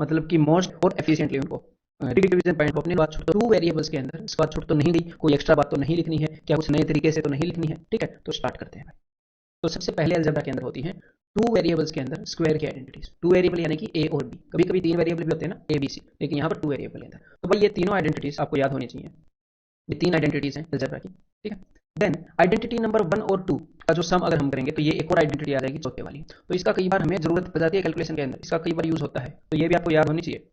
मतलब कि मोस्ट और एफिशिएंटली उनको डिवीजन पॉइंट को अपनी बात छोड़, तो 2 वेरिएबल्स के अंदर इस बात छोड़ तो नहीं गई, कोई एक्स्ट्रा बात तो नहीं लिखनी है, क्या कुछ नए तरीके से तो नहीं लिखनी है, ठीक है। तो स्टार्ट करते हैं। तो सबसे पहले अलजेब्रा के अंदर होती है 2 वेरिएबल्स के अंदर स्क्वायर की आइडेंटिटीज। 2 वेरिएबल यानी कि ए और बी, कभी कभी 3 वेरिएबल भी होते हैं ना, ए बी सी, लेकिन यहाँ पर 2 वेरिएबल है। तो भाई ये तीनों आइडेंटिटीज आपको याद होनी चाहिए। ये 3 आइडेंटिटीज हैं अलजेब्रा की, ठीक है। देन आइडेंटिटी नंबर 1 और 2 का जो सम अगर हम करेंगे तो ये एक और आइडेंटिटी आ जाएगी चौथे वाली। तो इसका कई बार हमें जरूरत पड़ जाती है कैलकुलेशन के अंदर, इसका कई बार यूज होता है, तो ये भी आपको याद होनी चाहिए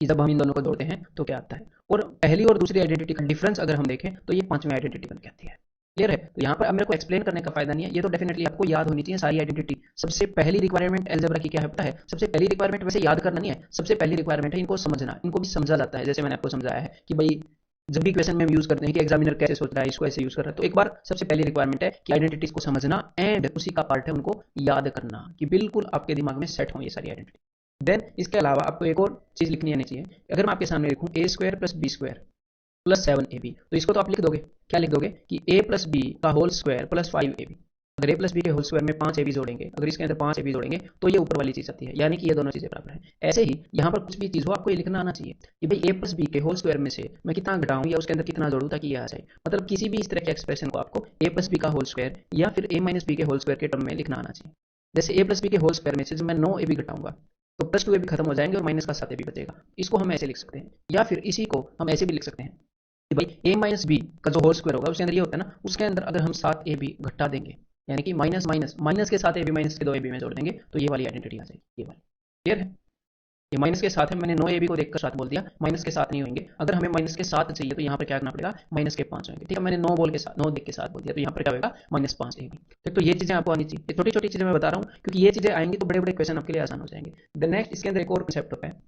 कि जब हम इन दोनों को जोड़ते हैं तो क्या आता है। और पहली और दूसरी आइडेंटिटी का डिफरेंस अगर हम देखें तो ये पांचवी आइडेंटिटी बन के आती है। क्लियर है। तो यहाँ पर अब मेरे को एक्सप्लेन करने का फायदा नहीं है, ये तो डेफिनेटली आपको याद होनी चाहिए सारी आइडेंटिटी। सबसे पहली रिक्वायरमेंट अलजेब्रा की क्या है पता है? सबसे पहली रिक्वायरमेंट वैसे याद करना नहीं है, सबसे पहली रिक्वायरमेंट है इनको समझना, इनको भी समझा जाता है। जैसे मैंने आपको समझाया है कि भाई जब भी क्वेश्चन में हम यूज करते हैं कि एग्जामिनर कैसे सोच रहा है, इसको ऐसे यूज कर रहा है, तो एक बार सबसे पहली रिक्वायरमेंट है कि आइडेंटिटीज को समझना एंड उसी का पार्ट है उनको याद करना, कि बिल्कुल आपके दिमाग में सेट हो ये सारी आइडेंटिटी। देन इसके अलावा आपको एक और चीज लिखनी आनी चाहिए। अगर मैं आपके सामने लिखूं a square plus B square plus 7ab, तो इसको तो आप लिख दोगे, क्या लिख दोगे कि a प्लस बी का होल स्क्वायर प्लस 5ab। अगर a प्लस बी के होल स्क्वायर में 5ab जोड़ेंगे, अगर इसके अंदर 5ab जोड़ेंगे तो ये ऊपर वाली चीज आती है, यानी कि ये दोनों चीजें बराबर है। ऐसे ही यहाँ पर कुछ भी चीज हो आपको ये लिखना आना चाहिए कि भाई a प्लस बी के होल स्क्वायर में से मैं कितना घटाऊं या उसके अंदर कितना जोड़ूं ताकि ये आ जाए। मतलब किसी भी इस तरह के एक्सप्रेशन को आपको a प्लस बी का होल स्क्वायर या फिर a माइनस बी के होल स्क्वायर के टर्म में लिखना आना चाहिए। जैसे a प्लस बी के होल स्क्वायर में से जब मैं 9ab घटाऊंगा तो प्लस 2ab खत्म हो जाएंगे और माइनस का 7ab बचेगा। इसको हम ऐसे लिख सकते हैं, या फिर इसी को हम ऐसे भी लिख सकते हैं कि भाई ए माइनस बी का जो होल स्क्वायर होगा उसके अंदर ये होता है ना, उसके अंदर अगर हम 7ab घटा देंगे, यानी कि माइनस माइनस माइनस के साथ ए बी माइनस के 2ab में जोड़ देंगे तो ये वाली आइडेंटिटी आ जाएगी, ये वाली। क्लियर है। ये माइनस के साथ है, मैंने 9ab को देखकर साथ बोल दिया, माइनस के साथ नहीं होंगे। अगर हमें माइनस के साथ चाहिए तो यहाँ पर क्या करना पड़ेगा, माइनस के 5 होंगे, ठीक है। मैंने 9 बोल के साथ 9 देख के साथ बोल दिया, तो यहाँ पर क्या होगा, -5ab। तो ये चीजें आपको आनी चाहिए, ये छोटी छोटी चीजें मैं बता रहा हूँ क्योंकि ये चीजें आएंगी तो बड़े बड़े क्वेश्चन आपके लिए आसान हो जाएंगे। द नेक्स्ट इसके अंदर एक और कंसेप्ट होता है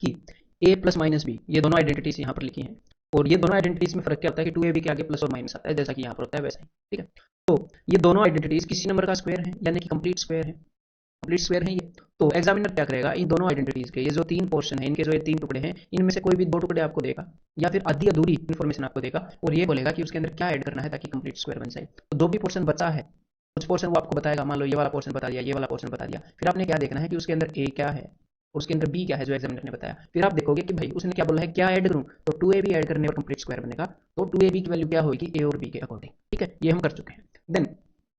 कि a प्लस माइनस बी, ये दोनों आइडेंटिटीज यहाँ पर लिखी हैं, और ये दोनों आइडेंटिटीज में फर्क क्या होता है कि 2ab के आगे प्लस और माइनस आता है, जैसा कि यहाँ पर होता है वैसा ही, ठीक है। तो ये दोनों आइडेंटिटीज किसी नंबर का स्क्वायर है, यानी कि कंप्लीट स्क्वायर है, कंप्लीट स्क्वायर है ये। तो एग्जामिनर क्या करेगा, इन दोनों आइडेंटिटीज के ये जो 3 पोर्शन है, इनके जो ये 3 टुकड़े हैं, इनमें से कोई भी 2 टुकड़े आपको देगा या फिर आधी अधूरी इन्फॉर्मेशन आपको देगा और ये बोलेगा कि उसके अंदर क्या ऐड करना है ताकि कंप्लीट स्क्वायर बन जाए। तो जो भी पोर्शन बचा है, कुछ पोर्शन वो आपको बताएगा, मान लो ये वाला पोर्शन बता दिया, ये वाला पोर्शन बता दिया, फिर आपने क्या देखना है कि उसके अंदर ए क्या है और उसके अंदर बी क्या है जो एग्जामिनर ने बताया। फिर आप देखोगे कि भाई उसने क्या बोला है, क्या ऐड करूं, तो 2ab ऐड करने पर कंप्लीट स्क्वायर बनेगा। तो 2ab की वैल्यू क्या होगी, ए और बी के अकॉर्डिंग, ठीक है। ये हम कर चुके हैं। देन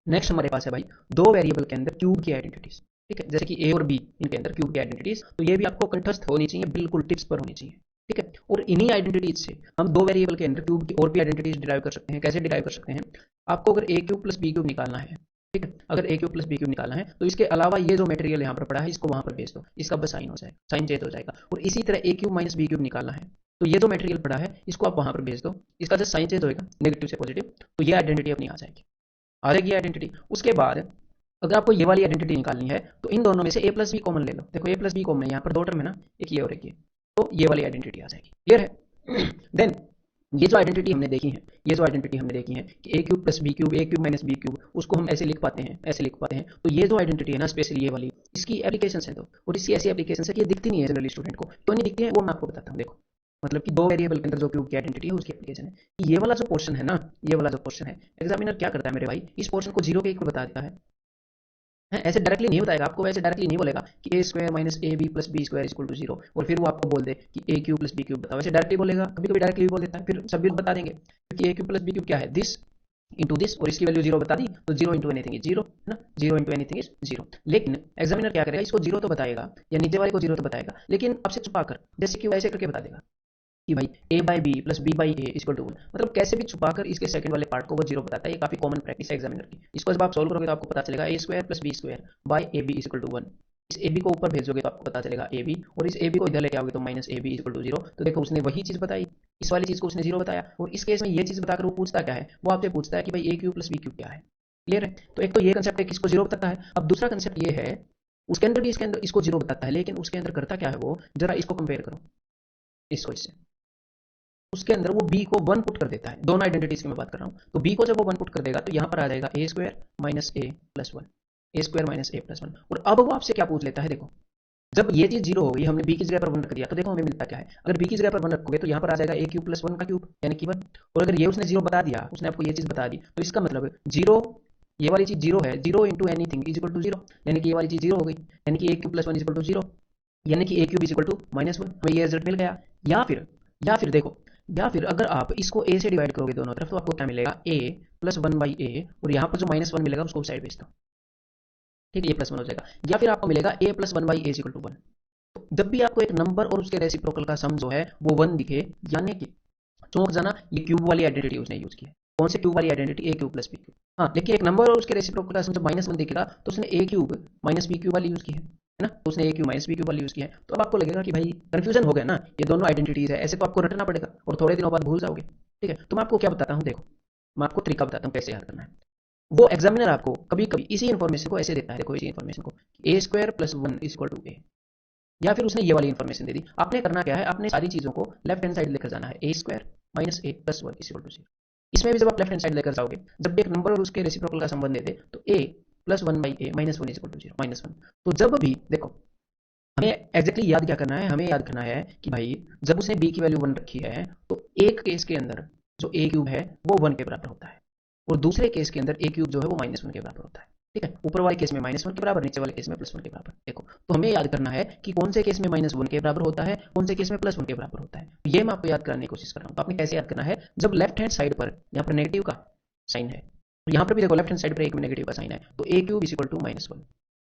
नेक्स्ट हमारे पास है भाई 2 वेरिएबल के अंदर क्यूब की आइडेंटिटीज, ठीक है। जैसे कि ए और बी, इनके अंदर क्यूब की आइडेंटिटीज, तो ये भी आपको कंठस्थ होनी चाहिए, बिल्कुल टिप्स पर होनी चाहिए, ठीक है। और इन्हीं आइडेंटिटीज से हम 2 वेरिएबल के अंदर क्यूब की और भी आइडेंटिटीज डिराइव कर सकते हैं। कैसे डिराइव कर सकते हैं, आपको अगर ए क्यूब प्लस बी क्यूब निकालना है, ठीक है, अगर ए क्यूब प्लस बी क्यूब निकालना है तो इसके अलावा ये जो मटेरियल यहाँ पर पड़ा है इसको वहां पर भेज दो, इसका बस साइन हो जाएगा, साइन चेंज हो जाएगा। और इसी तरह ए क्यूब माइनस बी क्यूब निकालना है तो ये जो मटेरियल पड़ा है इसको आप वहां पर भेज दो, इसका जस्ट साइन चेंज होएगा नेगेटिव से पॉजिटिव, तो ये आइडेंटिटी अपनी आ जाएगी आइडेंटिटी। उसके बाद अगर आपको ये वाली आइडेंटिटी निकालनी है तो इन दोनों में से ए प्लस बी कॉमन ले लो। देखो ए प्लस बी कॉमन है, यहाँ पर 2 टर्म है ना, एक ये और एक ये, तो ये वाली आइडेंटिटी आ जाएगी। क्लियर है। देन ये जो आइडेंटिटी हमने देखी है, ये जो आइडेंटिटी हमने देखी है कि a cube plus b cube, A cube minus B cube, उसको हम ऐसे लिख पाते हैं, ऐसे लिख पाते हैं। तो ये जो आइडेंटिटी है ना, स्पेशली ये वाली, इसकी एप्लीकेशन है, तो और इसकी ऐसी एप्लीकेशन है कि ये दिखती नहीं है जनरली स्टूडेंट को। क्यों नहीं दिखती है वो मैं आपको बताता हूँ। देखो मतलब कि 2 वेरिएबल के अंदर जो क्यूब की आइडेंटिटी है उसकी एप्लीकेशन है कि ये वाला जो पोर्शन है ना, ये वाला जो पोर्शन है, एग्जामिनर क्या करता है मेरे भाई, इस पोर्शन को 0 के इक्वल बता देता है। ऐसे डायरेक्टली नहीं बताएगा आपको, वैसे डायरेक्टली नहीं बोलेगा कि a square minus A b plus B square equal to 0 और फिर वो आपको बोल दे कि a cube plus b cube बताओ। वैसे डायरेक्टली बोलेगा, कभी कभी डायरेक्टली भी बोल देता है, फिर सब भी बता देंगे क्योंकि ए क्यूब प्लस बी क्यूब क्या है, दिस इंटू दिस, और इसकी वैल्यू 0 बता दी तो 0 इंटू एनीथिंग इज 0 है ना, 0 इंटू एनीथिंग इज 0। लेकिन एग्जामिनर क्या करेगा, इसको 0 तो बताएगा या नीचे वाले को 0 तो बताएगा, लेकिन आपसे छुपा कर, जैसे कि वैसे करके बता देगा कि भाई a by b plus b by a equal to 1, मतलब कैसे भी छुपाकर इसके सेकंड वाले पार्ट को वो 0 बताता है। ये काफी कॉमन प्रैक्टिस है एग्जामिनर की। इसको जब आप सोल्व करोगे तो आपको पता चलेगा a square plus B square by a B equal to 1। इस ए बी को ऊपर भेजोगे तो आपको पता चलेगा ए बी, और इस ए बी को इधर लेके आओगे तो minus A B equal to 0। तो देखो उसने वही चीज बताई, इस वाली चीज को उसने 0 बताया, और इस केस में ये चीज बताकर वो पूछता क्या है, वो आपसे पूछता है कि भाई ए क्यू प्लस बी क्यू क्या है। क्लियर है। तो एक तो ये कंसेप्ट है कि इसको 0 बताता है। अब दूसरा कंसेप्ट ये है, उसके अंदर भी इसके अंदर इसको 0 बताता है, लेकिन उसके अंदर करता क्या है वो, जरा इसको कंपेयर करो इसको इससे। उसके अंदर वो बी को 1 पुट कर देता है, दोनों आइडेंटिटीज की मैं बात कर रहा हूँ। तो बी को जब वो 1 पुट कर देगा तो यहाँ पर आ जाएगा ए square minus a plus 1, A square minus a plus 1। और अब वो आपसे क्या पूछ लेता है, देखो जब ये चीज 0 हो गई, हमने बी की जगह पर 1 रख दिया, तो देखो हमें मिलता क्या है। अगर बी की जगह पर 1 रखोगे तो यहाँ पर आ जाएगा ए क्यूब प्लस 1 का क्यूब यानी कि 1। और अगर ये उसने 0 बता दिया, उसने आपको ये चीज बता दी, तो इसका मतलब 0, ये वाली चीज 0 है, 0 into anything is equal to 0, यानी कि ये वाली चीज 0 हो गई, यानी कि a cube plus 1 is equal to 0। यानी कि a cube is equal to -1, हमें ये रिजल्ट मिल गया। या फिर देखो, या फिर अगर आप इसको ए से डिवाइड करोगे दोनों तरफ तो आपको क्या मिलेगा, ए प्लस वन बाई ए, और यहाँ पर जो -1 मिलेगा उसको साइड भेज दो, ठीक है, ये +1 हो जाएगा। या फिर आपको मिलेगा a plus one by a is equal to 1। तो जब भी आपको एक नंबर और उसके रेसिप्रोकल का सम जो है वो 1 दिखे, यानी कि चौंक जाना, ये क्यूब वाली आइडेंटिटी उसने यूज की है। कौन से क्यूब वाली आइडेंटिटी, ए क्यूब प्लस बी क्यूब। हाँ, लेकिन एक नंबर और उसके रेसिप्रोकल का सम जब -1 दिखेगा तो उसने ए क्यूब माइनस बी क्यूब वाली यूज की है ना, तो उसने ए क्यूब माइनस बी क्यूब वाली यूज की है। तो अब आपको लगेगा कि भाई कंफ्यूजन हो गया ना, ये दोनों आइडेंटिटीज है, ऐसे तो आपको रटना पड़ेगा और थोड़े दिनों बाद भूल जाओगे, ठीक है। तो मैं आपको क्या बताता हूँ, देखो मैं आपको तरीका बताता हूँ कैसे याद करना है। वो एग्जामिनर आपको कभी कभी इसी इन्फॉर्मेशन को ऐसे देता है, देखो इसी इन्फॉर्मेशन को, a square plus 1 is equal to a, या फिर उसने ये वाली इन्फॉर्मेशन दे दी। आपने करना क्या है, आपने सारी चीजों को लेफ्ट हैंड साइड लेकर जाना है, a square minus a plus 1 is equal to 0। इसमें भी जब आप लेफ्ट हैंड साइड लेकर जाओगे, जब भी एक नंबर और उसके रेसिप्रोकल का संबंध देते तो a plus 1 by a minus 1 is equal to 0, -1। तो जब भी देखो, हमें एग्जैक्टली याद क्या करना है, हमें याद करना है कि भाई जब उसने बी की वैल्यू 1 रखी है तो एक केस के अंदर जो ए क्यूब है वो 1 के बराबर होता है, और दूसरे केस के अंदर ए क्यूब जो है वो -1 के बराबर होता है, ठीक है। ऊपर वाले केस में -1 के बराबर, नीचे वाले केस में +1 के बराबर। देखो, तो हमें याद करना है कि कौन से केस में -1 के बराबर होता है, कौन से केस में +1 के बराबर होता है। तो ये मैं आपको याद कराने की कोशिश कर रहा हूँ। तो आपने कैसे याद करना है, जब लेफ्ट हैंड साइड पर यहाँ पर नेगेटिव का साइन है, तो यहाँ पर भी देखो लेफ्ट हैंड साइड पर एक में नेगेटिव का साइन है, तो ए क्यूब इज इक्वल टू -1।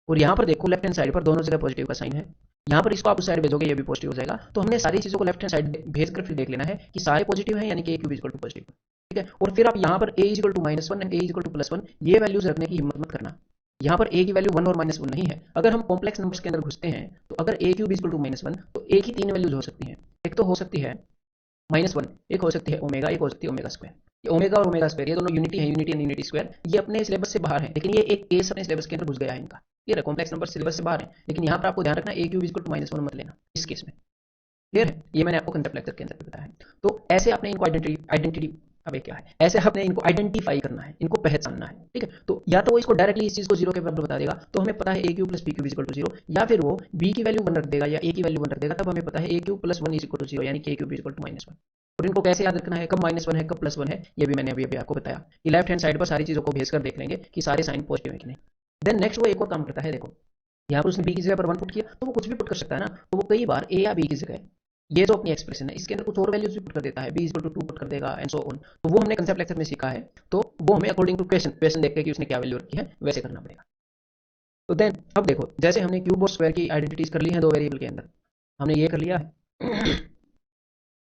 और यहाँ पर देखो लेफ्ट हैंड साइड पर दोनों जगह पॉजिटिव का साइन है, यहाँ पर इसको आप उस साइड भेजोगे ये भी पॉजिटिव हो जाएगा। तो हमने सारी चीजों को लेफ्ट हैंड साइड भेज कर फिर देख लेना है कि सारे पॉजिटिव हैं, यानी कि a cube equal to positive, ठीक है। और फिर आप यहाँ पर a equal to -1 and a equal to +1 ये वैल्यूज रखने की हिम्मत मत करना। यहाँ पर ए की वैल्यू 1 और -1 नहीं है। अगर हम कॉम्प्लेक्स नंबर्स के अंदर घुसते हैं तो अगर ए क्यूब इक्वल टू -1 तो ए की 3 वैल्यूज हो सकती हैं। एक तो हो सकती है -1, एक हो सकती है ओमेगा, एक हो सकती है ओमेगा स्क्वायर। ये ओमेगा और ओमेगा स्क्वायर ये दोनों यूनिटी है, यूनिटी एंड यूनिटी स्क्वायर, ये अपने सिलेबस से बाहर है, लेकिन ये एक केस अपने सिलेबस के अंदर घुस गया है इनका। ये कॉम्प्लेक्स नंबर सिलेबस से बाहर है, लेकिन यहाँ पर आपको ध्यान रखना ए क्यूब इक्वल टू -1 मत लेना इस केस में, क्लियर है। ये मैंने आपको कंसेप्ट लेक्चर के अंदर बताया है। तो ऐसे आपने इनको आइडेंटिटी अब क्या है, ऐसे आपने इनको आइडेंटिफाई करना है, इनको पहचानना है, ठीक है। तो या तो वो इसको डायरेक्टली इस चीज को 0 के बराबर बता देगा, तो हमें पता है a cube plus b cube equal to 0, या फिर वो बी की वैल्यू 1 रख देगा या ए की वैल्यू 1 रख देगा, तब हमें पता है a cube plus 1 is equal to 0, यानी कि ए क्यूब इक्वल टू -1। और इनको कैसे याद रखना है, कब -1 है कब +1 है, ये भी मैंने अभी अभी आपको बताया कि लेफ्ट हैंड साइड पर सारी चीजों को भेजकर देख लेंगे कि सारे साइन पॉजिटिव है कि नहीं। देन नेक्स्ट वो एक और काम करता है, देखो यहाँ पर उसने बी की जगह पर 1 पुट किया, तो वो कुछ भी पुट कर सकता है ना, तो वो कई बार ए या बी की जगह ये जो अपनी एक्सप्रेशन है इसके अंदर कुछ और वैल्यूज भी पुट कर देता है, बी इक्वल टू 2 पुट कर देगा एंड सो ऑन। तो वो हमने कंसेप्ट लेक्चर में सीखा है, तो वो हमें अकॉर्डिंग टू क्वेश्चन देख के कि उसने क्या वैल्यू रखी है वैसे करना पड़ेगा। तो देन अब देखो, जैसे हमने क्यूब और स्क्वायर की आइडेंटिटीज कर ली है दो वेरिएबल के अंदर, हमने ये कर लिया है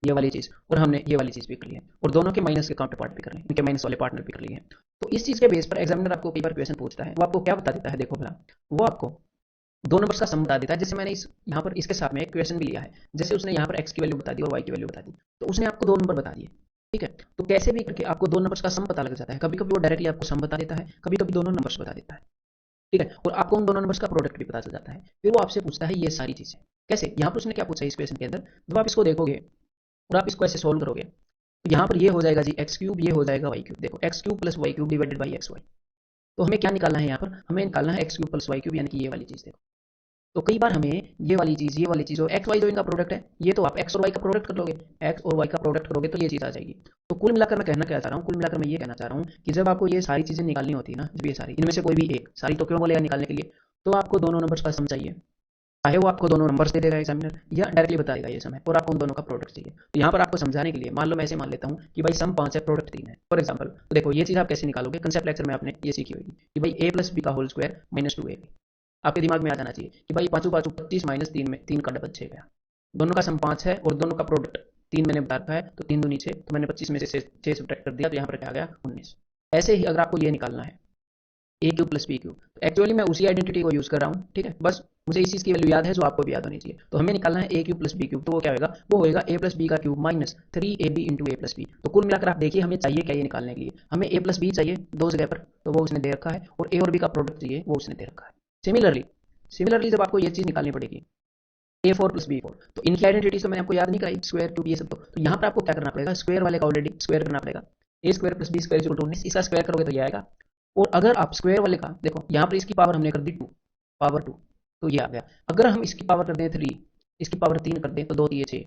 ये वाली चीज, और हमने ये वाली चीज भी कर ली है, और दोनों के माइनस के काउंटर पार्ट भी कर लिए, इनके माइनस वाले पार्टनर भी कर लिए हैं। तो इस चीज के बेस पर एग्जामिनर आपको कई बार क्वेश्चन पूछता है, वो आपको क्या बता देता है, देखो भला, वो आपको दो नंबर्स का सम बता देता है। जैसे मैंने इस यहाँ पर इसके साथ में एक क्वेश्चन भी लिया है, जैसे उसने यहाँ पर एक्स की वैल्यू बता दी और वाई की वैल्यू बता दी, तो उसने आपको दो नंबर बता दिए, ठीक है। तो कैसे भी करके आपको दो नंबर्स का सम पता लग जाता है, कभी कभी वो डायरेक्टली आपको सम बता देता है, कभी कभी दोनों नंबर्स बता देता है, ठीक है। और आपको उन दोनों नंबर्स का प्रोडक्ट भी पता चल जाता है। फिर वो आपसे पूछता है ये सारी चीजें कैसे, यहाँ पर उसने क्या पूछा है इस क्वेश्चन के अंदर, जब आप इसको देखोगे और आप इसको ऐसे सोल्व करोगे तो यहाँ पर ये हो जाएगा जी एक्स क्यूब, ये हो जाएगा वाई क्यूब। देखो X cube plus Y cube divided by X Y. तो हमें क्या निकालना है यहाँ पर, हमें निकालना है X cube plus Y cube, यानी कि ये वाली चीज। देखो तो कई बार हमें ये वाली चीज और एक्स वाई जो इनका प्रोडक्ट है, ये तो आप एक्स और वाई का प्रोडक्ट कर लोगे, एक्स और वाई का प्रोडक्ट करोगे तो ये चीज आ जाएगी। तो कुल मिलाकर मैं कहना क्या चाह रहा हूँ, कुल मिलाकर मैं ये कहना चाह रहा हूँ कि जब आपको ये सारी चीजें निकालनी होती है ना, जब ये सारी इनमें से कोई भी एक, सारी तो क्यों बोलेगा निकालने के लिए, तो आपको दोनों नंबर्स का सम चाहिए, चाहे वो आपको दोनों नंबर्स दे देगा एग्जामिनर या डायरेक्टली बता देगा ये सम है, और आपको उन दोनों का प्रोडक्ट चाहिए। तो यहाँ पर आपको समझाने के लिए मान लो मैं ऐसे मान लेता हूँ कि भाई सम 5 है प्रोडक्ट 3 है फॉर एग्जाम्पल। तो देखो ये चीज आप कैसे निकालोगे, कंसेप्ट लेक्चर में आपने ये सीखी होगी कि भाई a प्लस बी का होल स्क्वायर -2ab। आपके दिमाग में आ जाना चाहिए कि भाई 5 5 25 माइनस 3 में 3 का डबल 6 गया, दोनों का सम 5 है और दोनों का प्रोडक्ट 3 मैंने बता रखा है, तो 3 दूनी 6, तो मैंने 25 में से 6 सब्ट्रैक्ट कर दिया, तो यहाँ पर क्या आ गया 19। ऐसे ही अगर आपको ये निकालना है a cube plus b cube, तो एक्चुअली मैं उसी आइडेंटिटी को यूज कर रहा हूँ, ठीक है। बस मुझे इस चीज की वैल्यू याद है जो आपको भी याद होनी चाहिए। तो हमें निकालना है a cube plus b cube, तो वो क्या होगा, वो होगा ए प्लस बी का क्यूब माइनस 3ab इंटू ए प्लस बी। तो कुल मिलाकर आप देखिए हमें चाहिए क्या ये निकालने के लिए, हमें ए प्लस बी चाहिए दो जगह पर, तो वो उसने दे रखा है, और ए और बी का प्रोडक्ट चाहिए वो उसने दे रखा है। सिमिलरली जब आपको ये चीज निकालनी पड़ेगी a4 प्लस b4, तो इनकी आइडेंटिटी तो मैंने आपको याद नहीं कराई, स्क्वायर क्यूब ये सब, तो यहाँ पर आपको क्या करना पड़ेगा, स्क्वायर वाले का ऑलरेडी स्क्वायर करना पड़ेगा, ए स्क्वायर प्लस बी स्क्वायर 19, इसका स्क्वायर करोगे तो ये आएगा। और अगर आप स्क्वायर वाले का देखो, यहाँ पर इसकी पावर हमने कर दी 2 पावर 2, तो ये आ गया। अगर हम इसकी पावर कर दें 3, इसकी पावर 3 कर दें तो 2 3 6,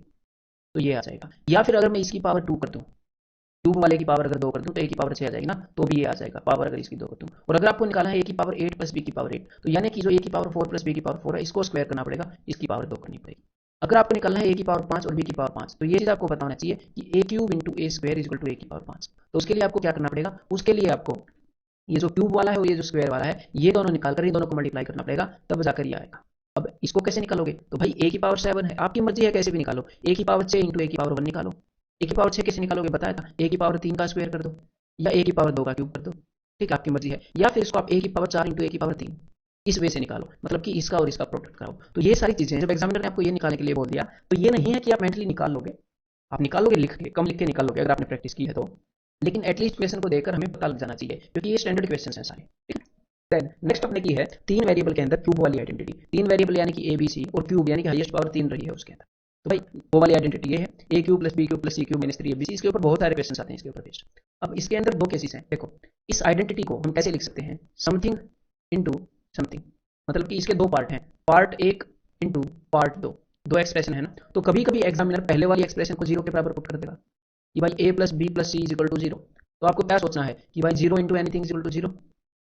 तो ये आ जाएगा। या फिर अगर मैं इसकी पावर 2 कर दूं क्यूब वाले की पावर अगर 2 कर दूं तो ए की पावर 6 आ जाएगी ना, तो भी ये आ जाएगा पावर अगर इसकी 2 कर दूं। और अगर आपको निकालना है ए की पावर 8 प्लस बी की पावर 8, तो यानी कि जो ए की पावर 4 प्लस बी की पावर 4 है इसको स्क्वायर करना पड़ेगा, इसकी पावर 2 करनी पड़ेगी। अगर आपको निकालना है ए की पावर 5 और बी की पावर 5, तो ये चीज़ आपको पता होना चाहिए कि a cube into a square is equal to a की पावर 5। तो उसके लिए आपको क्या करना पड़ेगा, उसके लिए आपको ये जो क्यूब वाला है और ये जो स्क्वायर वाला है ये दोनों निकालकर इन दोनों को मल्टीप्लाई करना पड़ेगा, तब जाकर ये आएगा। अब इसको कैसे निकालोगे, तो भाई ए की पावर 7 है, आपकी मर्जी है कैसे भी निकालो, ए की पावर 6 इंटू ए की पावर 1 निकालो। ए की पावर 6 कैसे निकालोगे बताया था, ए की पावर 3 का स्क्वायर कर दो या ए की पावर 2 का क्यूब कर दो, ठीक है आपकी मर्जी है। या फिर इसको आप ए की पावर 4 इंटू ए की पावर 3 इस वे से निकालो, मतलब कि इसका और इसका प्रोडक्ट कराओ। तो ये सारी चीजें जब एग्जामिनर ने आपको ये निकालने के लिए बोल दिया, तो ये नहीं है कि आप मेंटली निकाल लोगे, आप निकालोगे लिख के, कम लिख के निकाल लोगे अगर आपने प्रैक्टिस की है तो, लेकिन एटलीस्ट क्वेश्चन को देखकर हमें पता लग जाना चाहिए, क्योंकि ये स्टैंडर्ड क्वेश्चन है सारे, ठीक है। देन नेक्स्ट अपने की है 3 वेरिएबल के अंदर क्यूब वाली आइडेंटिटी। 3 वेरिएबल यानी कि ए बी सी और क्यूब यानी कि हाईएस्ट पावर 3 रही है उसके अंदर। तो भाई वो वाली आइडेंटिटी ये है, a cube plus b cube plus c cube minus 3 ABC. इसके ऊपर बहुत सारे क्वेश्चन आते हैं इसके ऊपर बेस्ड। अब इसके अंदर दो केसेस हैं, देखो इस आइडेंटिटी को हम कैसे लिख सकते हैं, समथिंग इंटू समथिंग, मतलब कि इसके दो पार्ट हैं, पार्ट 1 इंटू पार्ट 2, दो एक्सप्रेशन है ना। तो कभी कभी एग्जामिनर पहले वाली एक्सप्रेशन को जीरो के बराबर पुट कर देगा कि भाई a plus b plus c is equal to zero. तो आपको क्या सोचना है कि भाई zero into anything is equal to zero,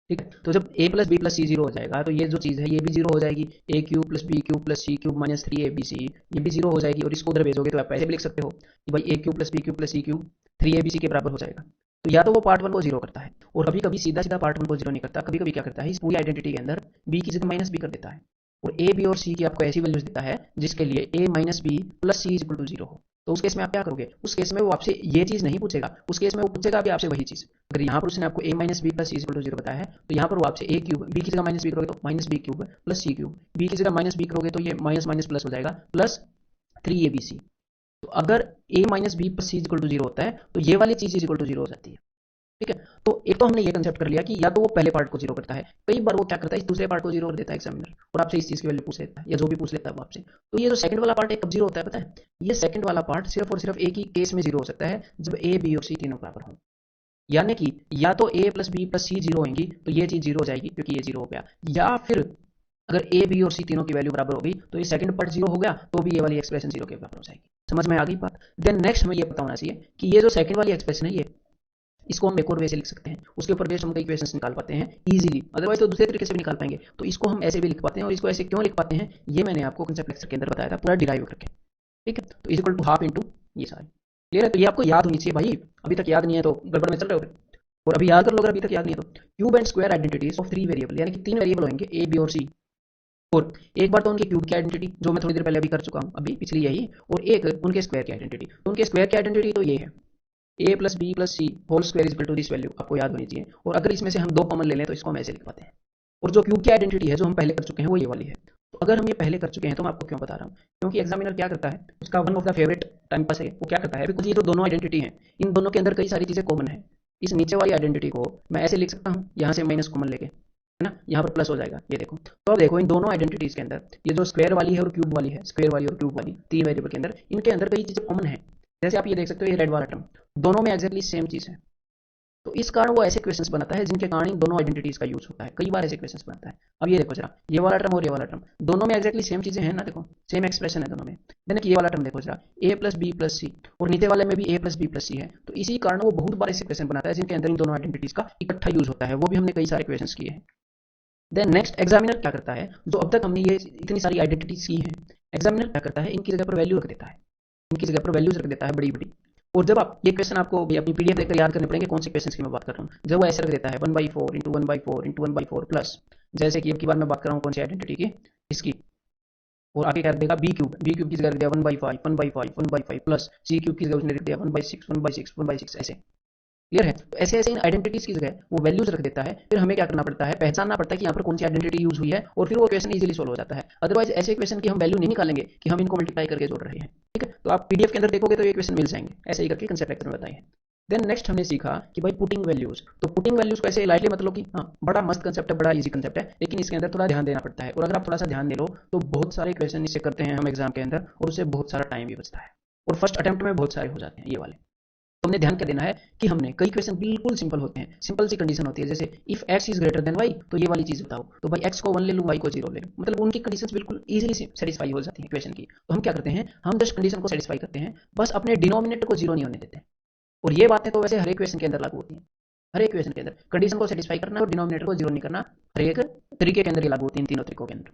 ठीक है। तो जब a plus b plus c zero हो जाएगा तो ये जो चीज़ है ये भी जीरो हो जाएगी, a cube plus b cube plus c cube minus 3 a b c ये भी जीरो हो जाएगी। और इसको उधर भेजोगे तो आप ऐसे भी लिख सकते हो कि भाई a cube plus b cube plus c cube 3 a b c के बराबर हो जाएगा। तो या तो वो पार्ट 1 को जीरो करता है, और कभी कभी सीधा सीधा पार्ट 1 को जीरो नहीं करता, कभी कभी क्या करता है इस पूरी आइडेंटिटी के अंदर बी की जगह माइनस बी कर देता है, और ए बी और सी की आपको ऐसी वैल्यूज देता है जिसके लिए a minus b plus c is equal to zero हो। तो उस केस में आप क्या करोगे, उस केस में वो आपसे ये चीज़ नहीं पूछेगा, उस केस में वो पूछेगा भी आपसे वही चीज़। अगर यहाँ पर उसने आपको a minus b plus c equal to zero बताया है, तो यहाँ पर वो आपसे ए क्यूब, बी की जगह माइनस बी करोगे तो minus B cube plus c cube, B की जगह माइनस बी करोगे तो ये माइनस माइनस प्लस हो जाएगा प्लस 3 ए बी सी। तो अगर a minus b plus c equal to zero होता है तो ये वाली चीज़ इक्वल टू जीरो हो जाती है, ठीक है। तो एक तो हमने ये कंसेप्ट कर लिया कि या तो वो पहले पार्ट को जीरो करता है, कई बार वो क्या करता है इस दूसरे पार्ट को जीरो कर देता है एग्जामिनर, और आपसे इस चीज़ की वैल्यू पूछ लेता है या जो भी पूछ लेता है वो आपसे। तो ये जो सेकंड वाला पार्ट है कब जीरो होता है पता है, ये सेकंड वाला पार्ट सिर्फ और सिर्फ एक ही केस में जीरो हो सकता है, जब ए बी और सी तीनों बराबर हों। यानी कि या तो a plus b plus c zero होंगी तो ये चीज़ जीरो हो जाएगी क्योंकि ये जीरो हो गया, या फिर अगर ए बी और सी तीनों की वैल्यू बराबर होगी तो ये सेकंड पार्ट जीरो हो गया, तो भी ये वाली एक्सप्रेशन जीरो के बराबर हो जाएगी। समझ में आ गई बात। देन नेक्स्ट हमें ये पता होना चाहिए कि ये जो सेकंड वाली एक्सप्रेशन है ये, इसको हम एक और वे से लिख सकते हैं, उसके ऊपर बेस्ड हम कई क्वेश्चंस निकाल पाते हैं इजीली, अदरवाइज तो दूसरे तरीके से भी निकाल पाएंगे। तो इसको हम ऐसे भी लिख पाते हैं, और इसको ऐसे क्यों लिख पाते हैं ये मैंने आपको कंसेप्ट लेक्चर के अंदर बताया था पूरा डिराइव करके, ठीक है। तो is equal to half into ये सारे, क्लियर है। तो ये आपको याद होनी चाहिए भाई, अभी तक याद नहीं है तो गड़बड़ में चल रहे हो, और अभी याद कर लो अगर अभी तक याद नहीं है तो। Cube and square identities of 3 variable, यानी कि 3 वेरिएबल होंगे ए बी और सी, और एक बार तो उनके क्यूब की आइडेंटिटी जो मैं थोड़ी देर पहले अभी कर चुका हूँ अभी पिछली यही, और एक उनके स्क्वायर की आइडेंटिटी। तो उनके स्क्वायर की आइडेंटिटी तो ये है a plus b plus c whole square is equal to this value, आपको याद होनी चाहिए। और अगर इसमें से हम दो कॉमन ले लें तो इसको हम ऐसे लिख पाते हैं। और जो क्यूब की आइडेंटिटी है जो हम पहले कर चुके हैं वो ये वाली है। तो अगर हम ये पहले कर चुके हैं तो मैं आपको क्यों बता रहा हूँ, क्योंकि एग्जामिनर क्या करता है, उसका one of the favourite time pass है, वो क्या करता है बिकॉज ये जो दोनों आइडेंटिटी है इन दोनों के अंदर कई सारी चीज़ें कॉमन है। इस नीचे वाली आइडेंटिटी को मैं ऐसे लिख सकता हूँ, यहाँ से माइनस कॉमन लेके, है ना, यहाँ पर प्लस हो जाएगा, ये देखो। तो अब देखो इन दोनों आइडेंटिटीज के अंदर ये जो स्क्वायर वाली है और क्यूब वाली है, स्क्वायर वाली और क्यूब वाली 3 वेरिएबल के अंदर, इनके अंदर कई चीज़ें कॉमन है। जैसे आप ये देख सकते हो ये रेड वाला टर्म, दोनों में एक्जैक्टली सेम चीज़ है। तो इस कारण वो ऐसे क्वेश्चंस बनाता है जिनके कारण इन दोनों आइडेंटिटीज का यूज होता है, कई बार ऐसे क्वेश्चंस बनाता है। अब ये देखो जरा, ये वाला टर्म और ये वाला टर्म दोनों में एक्जैक्टली सेम चीजें हैं ना, देखो सेम एक्सप्रेशन है दोनों में। देन ये वाला टर्म देखो जरा, ए प्लस बी प्लस सी, और नीचे वाले में भी ए प्लस बी प्लस सी है। तो इसी कारण वो बहुत बार ऐसे क्वेश्चन बनाता है जिनके अंदर इन दोनों आइडेंटिटीज का इकट्ठा यूज होता है, वो भी हमने कई सारे क्वेश्चन किए हैं। देन नेक्स्ट एग्जामिनर क्या करता है, जो अब तक हमने ये इतनी सारी आइडेंटिटीज की हैं, एग्जामिनर क्या करता है इनकी जगह पर वैल्यू रख देता है, इनकी जगह पर वैल्यूज रख देता है बड़ी बड़ी। और जब आप ये क्वेश्चन आपको भी अपनी पीडीएफ देखकर याद करने पड़ेंगे कौन से क्वेश्चन की मैं बात कर रहा हूँ, जब वो ऐसे रख देता है 1/4 इंटू 1/4 इंटू 1/4 प्लस, जैसे कि अब की बार मैं बात कर रहा हूँ कौन सी आइडेंटिटी की, इसकी, और आगे क्या देगा बी क्यूब की जगह रख दिया 1/5 प्लस सी क्यूब की जगह उसने रख दिया 1/6 1/6 1/6 ऐसे, क्लियर है। तो ऐसे ऐसे इन आइडेंटिटीज की जगह वो वैल्यूज रख देता है, फिर हमें क्या करना पड़ता है, पहचानना पड़ता है कि यहाँ पर कौन सी आइडेंटिटी यूज हुई है, और फिर वो क्वेश्चन इजीली सोल्व हो जाता है। अदरवाइज ऐसे क्वेश्चन की हम वैल्यू नहीं निकालेंगे कि हम इनको मल्टीप्लाई करके जोड़ रहे हैं, ठीक है। तो आप पीडीएफ के अंदर देखोगे तो ये क्वेश्चन मिल जाएंगे, ऐसे ही करके कंसेप्ट लेक्चर में बताए। देन नेक्स्ट हमने सीखा कि भाई पुटिंग वैल्यूज, तो पुटिंग वैल्यूज को ऐसे लाइटली मतलब कि हाँ बड़ा मस्त कंसेप्ट है, बड़ा इजी कंसेप्ट है, लेकिन इसके अंदर थोड़ा ध्यान देना पड़ता है। और अगर आप थोड़ा सा ध्यान दे लो तो बहुत सारे क्वेश्चन इससे करते हैं हम एग्जाम के अंदर, और उससे बहुत सारा टाइम भी बचता है, और फर्स्ट अटेम्प्ट में बहुत सारे हो जाते हैं ये वाले। तो हमने ध्यान क्या देना है कि हमने कई क्वेश्चन बिल्कुल सिंपल होते हैं, सिंपल सी कंडीशन होती है, जैसे if x is greater than y, तो ये वाली चीज बताओ, तो भाई x को 1 ले लूँ y को 0 ले लूँ, मतलब उनकी कंडीशंस बिल्कुल इजीली सेटिस्फाई हो जाती हैं क्वेश्चन की। तो हम क्या करते हैं, हम जस्ट कंडीशन को सेटिस्फाई करते हैं, बस अपने डिनोमिनेटर को 0 नहीं होने देते, और ये बातें तो वैसे हर एक क्वेश्चन के अंदर लागू होती हैं, हर एक क्वेश्चन के अंदर कंडीशन को सेटिस्फाई करना और डिनोमिनेटर को जीरो नहीं करना हर एक तरीके के अंदर ये लागू होती है, इन तीनों तरीकों के अंदर।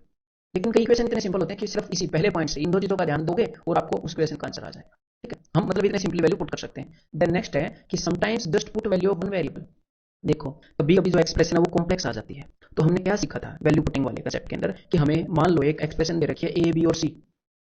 लेकिन कई क्वेश्चन इतने सिंपल होते हैं कि सिर्फ इसी पहले पॉइंट से इन दो चीजों का ध्यान दोगे और आपको उस क्वेश्चन का आंसर आ जाएगा। ठीक है, हम मतलब इतने सिंपली वैल्यू पुट कर सकते हैं। देन नेक्स्ट है कि sometimes just put value of one variable. देखो कभी कभी जो एक्सप्रेशन है वो कॉम्प्लेक्स आ जाती है, तो हमने क्या सीखा था वैल्यू पुटिंग वाले कंसेप्ट के अंदर कि हमें मान लो एक एक्सप्रेशन दे रखी है ए बी और सी,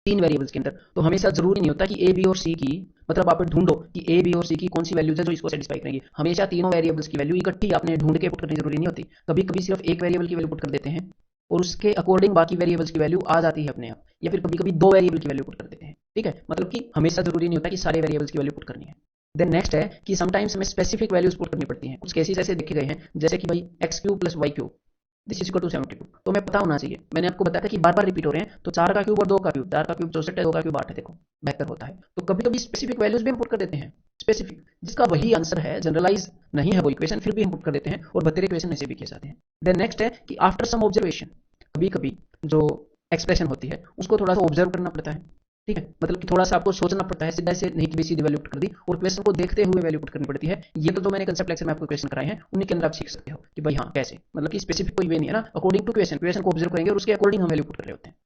तीन वेरिएबल्स के अंदर, तो हमेशा जरूरी नहीं होता कि ए बी और सी की, मतलब आप ढूंढो कि ए बी और सी की कौन सी वैल्यूज है जो इसको सेटिस्फाई करेंगी। हमेशा तीनों वेरिएबल्स की वैल्यू इकट्ठी आपने ढूंढ के पुट करनी जरूरी नहीं होती, कभी कभी सिर्फ एक वेरिएबल की वैल्यू पुट कर देते हैं और उसके अकॉर्डिंग बाकी वेरिएबल्स की वैल्यू आ जाती है अपने आप, या फिर कभी कभी दो वेरिएबल की वैल्यू पुट कर देते हैं। ठीक है, मतलब कि हमेशा जरूरी नहीं होता कि सारे वेरिएबल्स की वैल्यू पुट करनी है। देन नेक्स्ट है कि समटाइम्स हमें स्पेसिफिक वैल्यूज पुट करनी पड़ती हैं, कुछ केसेस ऐसे देखे गए हैं जैसे कि भाई X cube plus Y cube this is equal to 72, तो मैं पता होना चाहिए, मैंने आपको बताया था कि बार बार रिपीट हो रहे हैं, तो 4 का क्यूब और 2 का क्यूब, 4 का क्यूब 64 है, 2 का क्यूब 8 है, देखो बेहतर होता है। तो कभी कभी स्पेसिफिक वैल्यूज भी हम पुट कर देते हैं, स्पेसिफिक जिसका वही आंसर है, जनरलाइज नहीं है वो इक्वेशन, फिर भी हम पुट कर देते हैं और बतेरे इक्वेशन ऐसे भी किए जाते हैं। देन नेक्स्ट है कि आफ्टर सम ऑब्जर्वेशन, कभी कभी जो एक्सप्रेशन होती है उसको थोड़ा सा ऑब्जर्व करना पड़ता है। ठीक है, मतलब कि थोड़ा सा आपको सोचना पड़ता है, सीधा से नहीं कि सीधी वैल्यू पुट कर दी, और क्वेश्चन को देखते हुए वैल्यू पुट करनी पड़ती है। ये तो जो मैंने कंसेप्ट लेक्चर में आपको क्वेश्चन कराए हैं उन्हीं के अंदर आप सीख सकते हो कि भाई हाँ कैसे, मतलब कि स्पेसिफिक कोई वे नहीं है ना, अकॉर्डिंग टू क्वेश्चन, क्वेश्चन को ऑब्जर्व करेंगे और उसके अकॉर्डिंग हम वैल्यू पुट कर रहे होते हैं।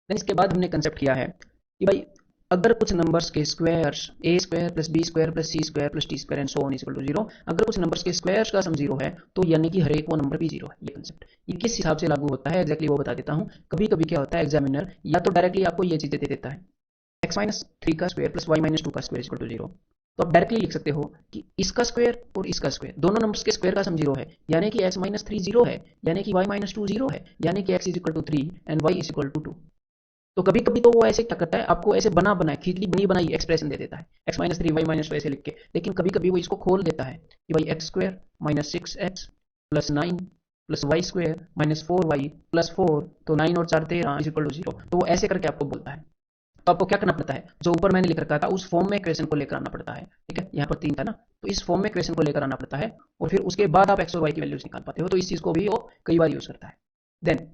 देन इसके बाद हमने कंसेप्ट किया है कि भाई अगर कुछ नंबर्स के squares A square plus B square plus C square plus T square and so on is equal to zero, अगर कुछ नंबर्स के स्क्वायर्स का सम जीरो है तो यानी कि हर एक वो नंबर भी जीरो है। ये कंसेप्ट ये किस हिसाब से लागू होता है एग्जैक्टली वो बता देता हूँ। कभी कभी क्या होता है, एग्जामिनर या तो डायरेक्टली आपको ये चीजें दे देता है एक्स माइनस थ्री का square plus Y minus two का स्क्वायर इक्वल टू जीरो, तो आप डायरेक्टली लिख सकते हो कि इसका स्क्वायर और इसका स्क्वायर, दोनों नंबर्स के स्क्वायर का सम जीरो है, यानी कि एक्स माइनस थ्री जीरो है, यानी कि वाई माइनस टू जीरो है, यानी कि X is equal to three and Y is equal to two. तो कभी कभी तो वो ऐसे क्या करता है, आपको ऐसे बना बनाए खिचड़ी बनी बनाई एक्सप्रेशन दे देता है X minus three Y minus two ऐसे लिख के, लेकिन कभी कभी वो इसको खोल देता है कि भाई X square minus six X plus nine plus Y square minus four Y plus four, तो नाइन और चार 13 इज इक्वल टू जीरो, तो वो ऐसे करके आपको बोलता है। तो आपको क्या करना पड़ता है, जो ऊपर मैंने लिख रखा था उस फॉर्म में क्वेश्चन को लेकर आना पड़ता है। ठीक है, यहाँ पर तीन था ना, तो इस फॉर्म में क्वेश्चन को लेकर आना पड़ता है और फिर उसके बाद आप एक्स और वाई की वैल्यूज निकाल पाते हो। तो इस चीज को भी वो कई बार यूज करता है। Then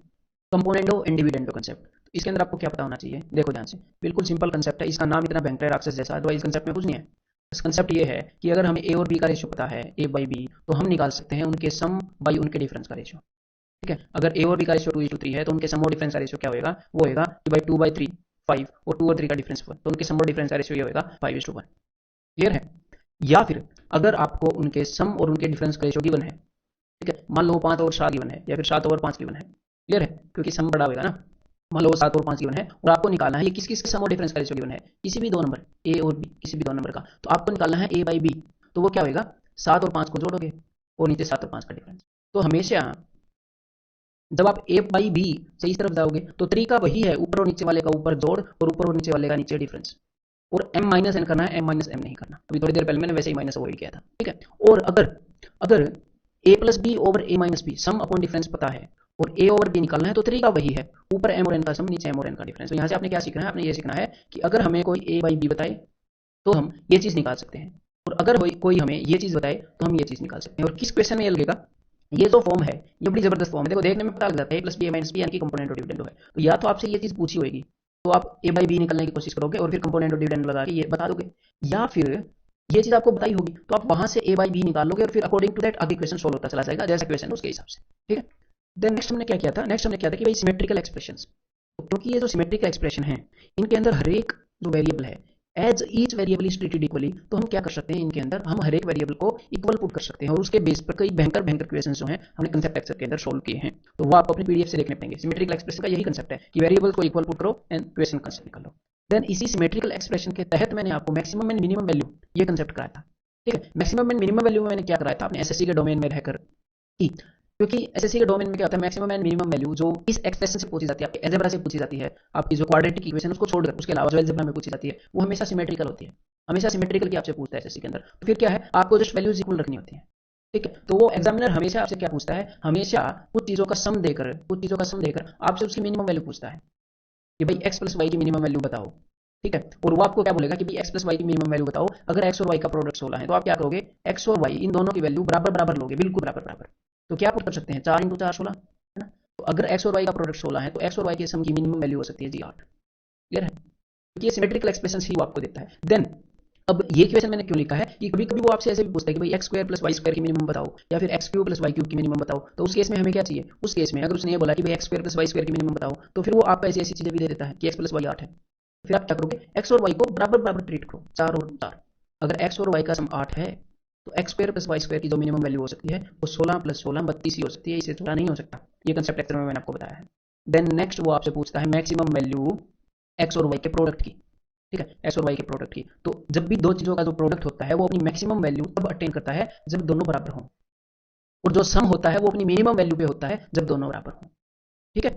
componendo and dividendo concept, इसके अंदर आपको क्या पता होना चाहिए, देखो ध्यान से, बिल्कुल सिंपल कंसेप्ट है, इसका नाम इतना भयंकर राक्षस जैसा, अदरवाइज कंसेप्ट में कुछ नहीं है। इस कंसेप्ट ये है कि अगर हमें ए और बी का रेशियो पता है ए बाई बी, तो हम निकाल सकते हैं उनके सम बाई उनके डिफरेंस का रेशियो। ठीक है, अगर ए और बी का रेशियो 2:3 है तो उनके सम और डिफरेंस का रेशियो क्या होगा, वो होगा कि भाई 2/3 5 और 2 और 3 का डिफरेंस 1, तो उनके सम और डिफरेंस का रेशियो ये होगा 5:1। क्लियर है? या फिर अगर आपको उनके सम और उनके डिफरेंस का रेशियो गिवन है, ठीक है, मान लो 5 और 7 गिवन है या फिर 7 और 5 गिवन है, क्लियर है, क्योंकि सम बड़ा होगा ना, मान लो 7 और 5 गिवन है और आपको निकालना है ये किस किस के सम और डिफरेंस का रेशियो गिवन है, किसी भी दो नंबर ए और बी, किसी भी दो नंबर का, तो आपको निकालना है ए बाई बी, तो वो क्या होगा, 7 और 5 को जोड़ोगे और नीचे 7 और 5 का डिफरेंस। तो हमेशा जब आप ए बाई बी से इस तरफ जाओगे तो 3 का वही है, ऊपर और नीचे वाले का ऊपर जोड़ और ऊपर और नीचे वाले का नीचे डिफरेंस, और एम माइनस एन करना है, एम माइनस एम नहीं करना। अभी थोड़ी देर पहले मैंने वैसे ही माइनस अवॉइड किया था। ठीक है, और अगर अगर a plus b over a minus b sum upon difference पता है और ए ओवर बी निकालना है, तो 3 का वही है, ऊपर एम और एन का सम नीचे एम और एन का डिफरेंस। तो यहाँ से आपने क्या सीखना है, आपने ये सीखना है कि अगर हमें कोई ए बाई बी बताए तो हम ये चीज निकाल सकते हैं, और अगर कोई हमें ये चीज बताए तो हम ये चीज निकाल सकते हैं। और किस क्वेश्चन में ये लगेगा, ये जो फॉर्म है ये बड़ी जबरदस्त फॉर्म है, देखो देखने में पता लग जाता है a plus B A minus B यानी कि कंपोनेंट और डिविडेंड है। तो या तो आपसे ये चीज पूछी होगी तो आप ए बाई बी निकलने की कोशिश करोगे और फिर कंपोनेंट और डिविडेंड लगा के ये बता दोगे, या फिर ये चीज आपको बताई होगी तो आप वहां से ए बाई बी निकाल लोगे और फिर अकॉर्डिंग टू दैट आगे क्वेश्चन सोल्व होता चला जाएगा, जैसा क्वेश्चन है उसके हिसाब से। ठीक है, देन नेक्स्ट हमने क्या किया था, नेक्स्ट हमने क्या था कि भाई सिमेट्रिकल एक्सप्रेशंस, क्योंकि ये जो सिमेट्रिकल एक्सप्रेशन है इनके अंदर हर एक जो वेरिएबल है as each variable is treated equally, तो हम क्या कर सकते हैं, इनके अंदर हम हर एक वेरिएबल को इक्वल पुट कर सकते हैं और उसके बेस पर कई भयंकर भयंकर क्वेश्चन जो हैं हमने कंसेप्ट लेक्चर के अंदर सोल्व किए हैं, तो वो आपको अपनी पीडीएफ से देखने पड़ेंगे। सिमेट्रिकल एक्सप्रेशन का यही कंसेप्ट है कि वेरिएबल को इक्वल पुट करो एंड क्वेश्चन कंसेप्ट निकालो। देन इसी सिमेट्रिकल एक्सप्रेशन के तहत मैंने आपको मैक्सिमम एंड मिनिमम वैल्यू ये कंसेप्ट कराया था। ठीक है, मैक्सिमम एंड मिनिमम वैल्यू में मैंने क्या कराया था, अपने एसएससी के डोमेन में रहकर की, क्योंकि एसएससी के डोमेन में क्या होता है, मैक्सिमम एंड मिनिमम वैल्यू जो इस एक्सप्रेशन से पूछी जाती है, आपके अलजेब्रा से पूछी जाती है, आपकी जो क्वाड्रेटिक इक्वेशन उसको छोड़कर उसके अलावा जो अलजेब्रा में पूछी जाती है वो हमेशा सिमेट्रिकल होती है, हमेशा सिमेट्रिकल की आपसे पूछता है एसएससी के अंदर। तो फिर क्या है, आपको जस्ट वैल्यूज इक्वल रखनी होती है। ठीक है, तो वो एग्जामिनर हमेशा आपसे क्या पूछता है, हमेशा कुछ चीजों का सम देकर, कुछ चीजों का सम देकर आपसे उसकी मिनिमम वैल्यू पूछता है कि भाई एक्स प्लस वाई की मिनिमम वैल्यू बताओ। ठीक है, और वो आपको क्या बोलेगा कि भाई एक्स प्लस वाई की मिनिमम वैल्यू बताओ, अगर एक्स और वाई का प्रोडक्ट 16 है तो आप क्या करोगे, एक्स और वाई इन दोनों की वैल्यू बराबर बराबर लोगे, बिल्कुल बराबर बराबर। तो क्या पुट कर सकते हैं, 4 इंटू 4 16 है ना, तो अगर एक्स और वाई का प्रोडक्ट 16 है तो एक्स और वाई के सम की मिनिमम वैल्यू हो सकती है जी 8। क्लियर है, क्योंकि ये सिमेट्रिकल एक्सप्रेशन ही वो आपको देता है। देन अब ये इक्वेशन मैंने क्यों लिखा है कि कभी कभी वो आपसे ऐसे भी पूछता है कि भाई X square plus Y square की मिनिमम बताओ, या फिर X cube plus Y cube की मिनिमम बताओ। तो उस केस में हमें क्या चाहिए, उस केस में अगर उसने ये बोला कि भाई X square plus Y square की मिनिमम बताओ, तो फिर वो आपको ऐसी ऐसी चीजें भी दे देता है कि एक्स प्लस वाई 8 है। फिर आप क्या करोगे, एक्स और वाई को बराबर बराबर ट्रीट करो, 4 और 4। अगर एक्स और वाई का सम 8 है तो X square plus Y square की जो मिनिमम वैल्यू हो सकती है वो 16 प्लस 16 32 ही हो सकती है, इससे थोड़ा नहीं हो सकता। ये कंसेप्ट लेक्चर में मैंने आपको बताया है। देन नेक्स्ट वो आपसे पूछता है मैक्सिमम वैल्यू एक्स और वाई के प्रोडक्ट की। ठीक है, एक्स और वाई के प्रोडक्ट की। तो जब भी दो चीजों का जो प्रोडक्ट होता है वो अपनी मैक्सिमम वैल्यू तब अटेन करता है जब दोनों बराबर हों, और जो सम होता है वो अपनी मिनिमम वैल्यू पे होता है जब दोनों बराबर हों। ठीक है,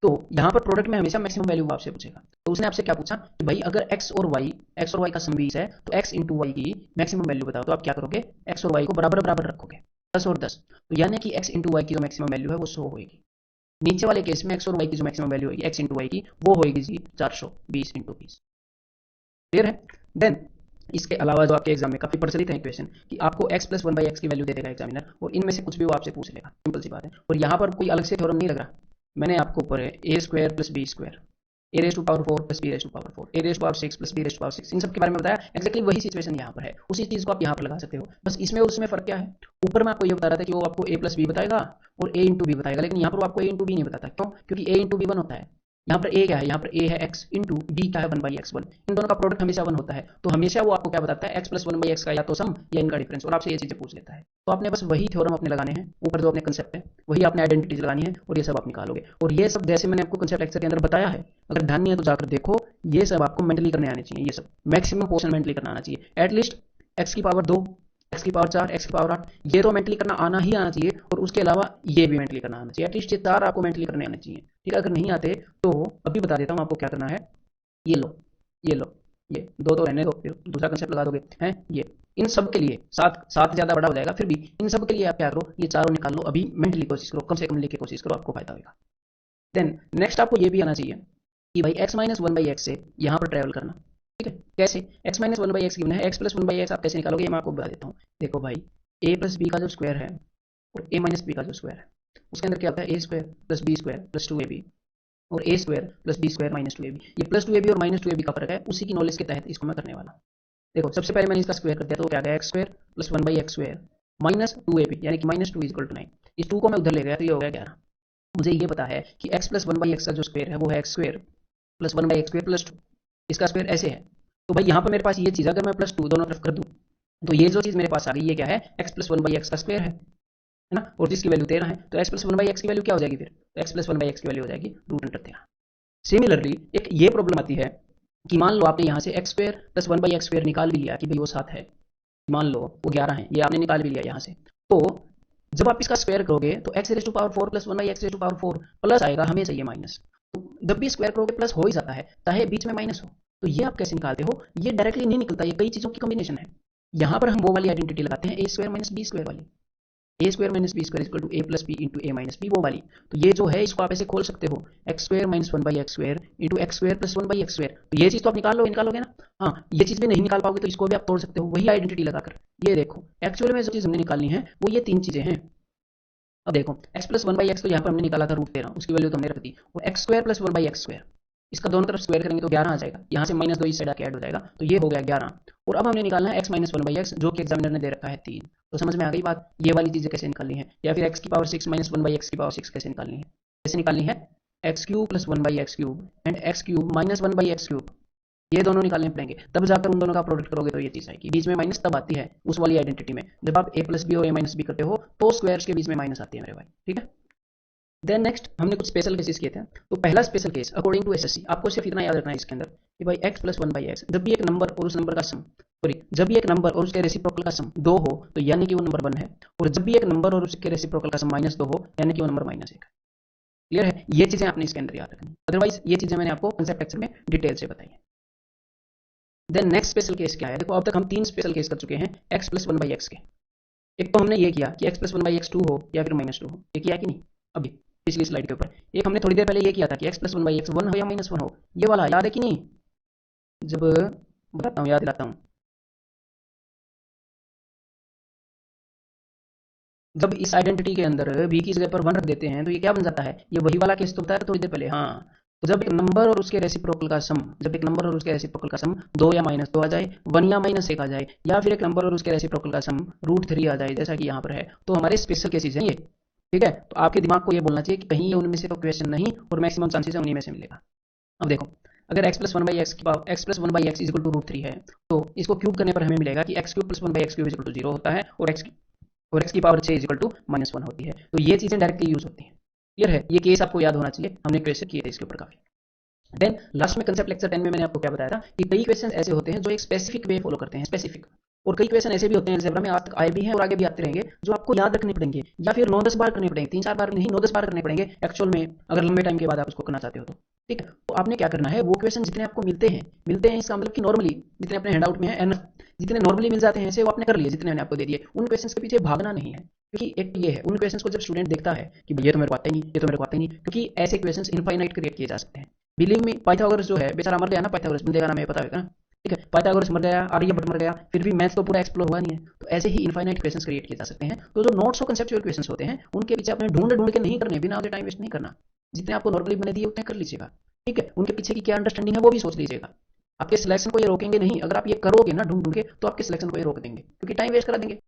तो यहाँ पर प्रोडक्ट में हमेशा मैक्सिमम वैल्यू आपसे पूछेगा। तो उसने आपसे क्या पूछा कि भाई अगर एक्स और वाई का सम 20 है तो एक्स इंटू वाई की मैक्सिमम वैल्यू बताओ। तो आप क्या करोगे, एक्स और वाई को बराबर बराबर रखोगे, 10 और 10। तो यानी कि एक्स इंटू वाई की जो मैक्सिमम वैल्यू है वो 100 होगी। नीचे वाले केस में एक्स और वाई की जो मैक्सिमम वैल्यू होगी एक्स इंटू वाई की, वो होगी जी 420 इंटू 20। क्लियर है। देन इसके अलावा जो आपके एग्जाम में काफी प्रचलित है इक्वेशन कि आपको x plus one by x की वैल्यू दे देगा एग्जामिनर, और इनमें से कुछ भी वो आपसे पूछ लेगा, सिंपल सी बात है। और यहाँ पर कोई अलग से थ्योरम नहीं लग रहा, मैंने आपको ऊपर है a square plus B square, a raise to power 4 plus b raise to power 4, a raise to power 6 plus b raise to power 6, इन सब के बारे में बताया। एक्जैक्टली वही सिचुएशन यहाँ पर है, उसी चीज को आप यहाँ पर लगा सकते हो। बस इसमें और उसमें फर्क क्या है, ऊपर मैं आपको ये बता रहा था कि वो आपको ए प्लस बी बताएगा और ए इंटू बी बताएगा, लेकिन यहाँ पर वो आपको ए इंटू बी नहीं बताता। क्यों, क्योंकि ए इंटू बी 1 होता है। यहाँ पर ए क्या है, यहाँ पर ए है एक्स इंटू बी क्या है 1/x1। इन दोनों का प्रोडक्ट हमेशा 1 होता है, तो हमेशा वो आपको क्या बताता है, एक्स प्लस 1/x का या तो सम या इनका डिफरेंस, और आपसे ये चीजें पूछ लेता है। तो आपने बस वही थ्योरम अपने लगाने हैं, ऊपर जो अपने कंसेप्ट है वही आपने आइडेंटिटीज लगानी है, और ये सब आप निकालोगे। और ये सब जैसे मैंने आपको कंसेप्ट लेक्चर के अंदर बताया है, अगर ध्यान नहीं है तो जाकर देखो, ये सब आपको मेंटली करने आने चाहिए। ये सब मैक्सिमम पोर्शन मेंटली करना आना चाहिए, एटलीस्ट एक्स की पावर 2, एक्स की पावर 4, एक्स की पावर 8, ये तो मेंटली करना आना ही आना चाहिए। और उसके अलावा ये भी मेंटली करना आना चाहिए, एटलीस्ट ये 4 आपको मेंटली करने आने चाहिए। ठीक है, अगर नहीं आते तो अभी बता देता हूँ आपको क्या करना है। ये लो, ये लो, ये दो तो रहने दो, फिर दूसरा कंसेप्ट लगा दोगे हैं। ये इन सब के लिए सात सात ज्यादा बड़ा हो जाएगा, फिर भी इन सब के लिए आप क्या करो, ये चारों निकाल लो, अभी मेंटली कोशिश करो, कम से कम लेके कोशिश करो, आपको फायदा होगा। देन नेक्स्ट आपको ये भी आना चाहिए कि भाई x minus one by x से यहाँ पर ट्रैवल करना। ठीक है, कैसे, x minus one by x given है, x plus one by x आप कैसे निकालोगे, ये मैं आपको बता देता हूँ। देखो भाई, a प्लस बी का जो स्क्वायर है और a माइनस बी का जो स्क्वायर है, उसके अंदर क्या होता है, a square plus B square plus 2ab, और a square plus B square minus 2ab। ये प्लस 2ab और माइनस 2ab का फर्क है, उसी की नॉलेज के तहत इसको मैं करने वाला हूँ। देखो सबसे पहले मैंने इसका स्क्वायर कर दिया, तो क्या गया, x square plus 1/x square minus 2ab, यानी कि माइनस 2 इक्वल टू 9। इस 2 को मैं उधर ले गया तो ये हो गया 11। मुझे ये पता है कि x प्लस 1/x का जो स्क्वायर है वो है x square plus 1/x square plus 2, इसका स्क्वायर ऐसे है। तो भाई यहाँ पर मेरे पास ये चीज़ अगर मैं प्लस 2 दोनों तरफ कर दूँ, तो ये जो चीज़ मेरे पास आ गई, ये क्या है, x प्लस 1/x का स्क्वायर है ना, और जिसकी वैल्यू 13 है, तो x प्लस 1/x की वैल्यू क्या हो जाएगी फिर, तो x प्लस 1/x की वैल्यू हो जाएगी √13। सिमिलरली एक ये प्रॉब्लम आती है कि मान लो आपने यहाँ से x square plus 1/x square निकाल भी लिया कि भाई वो 7 है, मान लो वो 11 है, ये आपने निकाल भी लिया यहाँ से। तो जब आप इसका स्क्वायर करोगे तो एक्स रेस टू पावर 4 प्लस 1/x raise to power 4 plus आएगा, हमें चाहिए माइनस। तो जब भी स्क्वायर करोगे प्लस हो ही जाता है, चाहे बीच में माइनस हो। तो ये आप कैसे निकालते हो, ये डायरेक्टली नहीं निकलता, ये कई चीज़ों की कॉम्बिनेशन है। यहाँ पर हम वो वाली आइडेंटिटी लगाते हैं, a square minus b square वाली, a square minus b square equal to a plus b into a minus b, वो वाली। तो ये जो है इसको आप ऐसे खोल सकते हो, x square minus 1/x square into x square plus 1/x square. तो ये चीज़ तो आप निकालोगे ना। हाँ, ये चीज़ भी नहीं निकाल पाओगे तो इसको भी आप तोड़ सकते हो, वही आइडेंटिटी लगाकर। ये देखो एक्चुअल में जो चीज़ हमने निकालनी है वो ये 3 चीज़ें हैं। अब देखो x प्लस 1/x तो यहाँ पर हमने निकाला था √13, उसकी वैल्यू तो हमने रख दी, और x square plus 1/x square, इसका दोनों तरफ स्क्वायर करेंगे तो 11 आ जाएगा, यहाँ से माइनस 2 इस साइड आके ऐड हो जाएगा, तो ये हो गया 11। और अब हमने निकालना है x माइनस 1/x, जो कि एग्जामिनर ने दे रखा है 3। तो समझ में आ गई बात, ये वाली चीज़ें कैसे निकालनी है, या फिर x की पावर 6 माइनस 1/x की पावर 6 कैसे निकालनी है। कैसे निकालनी है, X cube plus 1/x cube and x cube minus 1/x cube, ये दोनों निकालने पड़ेंगे, तब जाकर उन दोनों का प्रोडक्ट करोगे तो ये चीज़ आएगी। बीच में माइनस तब आती है उस वाली आइडेंटिटी में, जब आप a प्लस बी और a माइनस बी करते हो तो स्क्वायर्स के बीच में माइनस आती है मेरे भाई। ठीक है, देन नेक्स्ट हमने कुछ स्पेशल केसेस किए थे। तो पहला special case according to SSC, आपको सिर्फ इतना याद रखना है इसके अंदर कि भाई x प्लस 1/x, जब भी एक नंबर और उस नंबर का सम, सॉरी जब भी एक नंबर और उसके रेसिप्रोकल का सम 2 हो तो यानी कि वो नंबर 1 है, और जब भी एक नंबर और उसके रेसिप्रोकल का सम -2 हो यानी कि वो नंबर -1 है। क्लियर है, ये चीजें आपने इसके अंदर याद रखनी, अदरवाइज ये चीजें मैंने आपको कंसेप्ट लेक्चर में डिटेल से बताई है। देन नेक्स्ट स्पेशल केस क्या है, देखो अब तक हम 3 स्पेशल केस कर चुके हैं x प्लस 1/x के। एक तो हमने ये किया कि x प्लस 1/x 2 हो या फिर -2 हो, ये किया कि नहीं अभी पिछली स्लाइड के ऊपर। एक हमने थोड़ी देर पहले ये किया था कि x प्लस 1/x 1 हो या -1 हो, ये वाला याद है कि नहीं, जब बताता हूँ, याद दिलाता हूँ। जब इस आइडेंटिटी के अंदर b की जगह पर 1 रख देते हैं तो ये क्या बन जाता है, ये वही वाला केस तो बताया था थोड़ी देर पहले। हाँ, तो जब एक नंबर और उसके रेसिप्रोकल का सम, जब एक नंबर और उसके रेसिप्रोकल का सम 2 या -2 आ जाए, 1 या -1 आ जाए, या फिर एक नंबर और उसके रेसिप्रोकल का सम √3 आ जाए, जैसा कि यहाँ पर है, तो हमारे स्पेशल केसेस हैं ये। ठीक है, तो आपके दिमाग को ये बोलना चाहिए कि कहीं ये उनमें से तो क्वेश्चन नहीं, और मैक्सिमम चांसेस है उन्हीं में से मिलेगा। अब देखो, अगर x plus one by x की power x plus one by x is equal to √3 है, तो इसको क्यूब करने पर हमें मिलेगा कि x cube plus one by X cube equal to 0 होता है, और x की पावर 6 इजिकल टू -1 होती है। तो ये चीजें डायरेक्टली यूज होती हैं। क्लियर है, ये केस आपको याद होना चाहिए, हमने क्वेश्चन किए थे इसके ऊपर काफी। देन लास्ट में कंसेप्ट लेक्चर 10 में मैंने आपको क्या बताया था कि कई क्वेश्चन ऐसे होते हैं जो एक स्पेसिफिक वे फॉलो करते हैं, स्पेसिफिक, और कई क्वेश्चन ऐसे भी होते हैं अलजेब्रा में आज तक आए भी हैं और आगे भी आते रहेंगे, जो आपको याद रखने पड़ेंगे, या फिर 9-10 बार करने पड़ेंगे, 3-4 बार नहीं, 9-10 बार करने पड़ेंगे एक्चुअल में, अगर लंबे टाइम के बाद आप उसको करना चाहते हो तो। ठीक है, तो आपने क्या करना है, वो क्वेश्चन जितने आपको मिलते हैं इसका मतलब कि नॉर्मली जितने अपने हैंड आउट में है, जितने नॉर्मली मिल जाते हैं ऐसे वो आपने कर लिए, जितने मैंने आपको दे दिए, उन क्वेश्चंस के पीछे भागना नहीं है। क्योंकि एक ये है, उन क्वेश्चंस को जब स्टूडेंट देखता है कि ये तो मेरे को आता ही नहीं, ये तो मेरे को आता ही नहीं, क्योंकि ऐसे क्वेश्चंस इनफाइनाइट क्रिएट किए जा सकते हैं। बिलीव मी, पाइथागोरस जो है बेचारा मर गया ना, पाइथागोरस बंदे का नाम है, पता होगा ना। ठीक है, पाइथागोरस मर गया, आर्यभट्ट मर गया, फिर भी मैथ्स तो पूरा एक्सप्लोर हुआ नहीं है। तो ऐसे ही इनफाइनाइट क्वेश्चंस क्रिएट किए जा सकते हैं। तो जो नोट्स और कंसेप्चुअल क्वेश्चंस होते हैं, उनके पीछे आपने ढूंढ ढूंढ के नहीं करने, बिना टाइम वेस्ट नहीं करना। जितने आपको नॉर्मली बने दिए उतने कर लीजिएगा। ठीक है, उनके पीछे की क्या अंडरस्टैंडिंग है वो भी सोच लीजिएगा। आपके सिलेक्शन को ये रोकेंगे नहीं, अगर आप ये करोगे ना ढूंढ ढूंढ के, तो आपके सिलेक्शन को ये रोक देंगे, क्योंकि टाइम वेस्ट करा देंगे।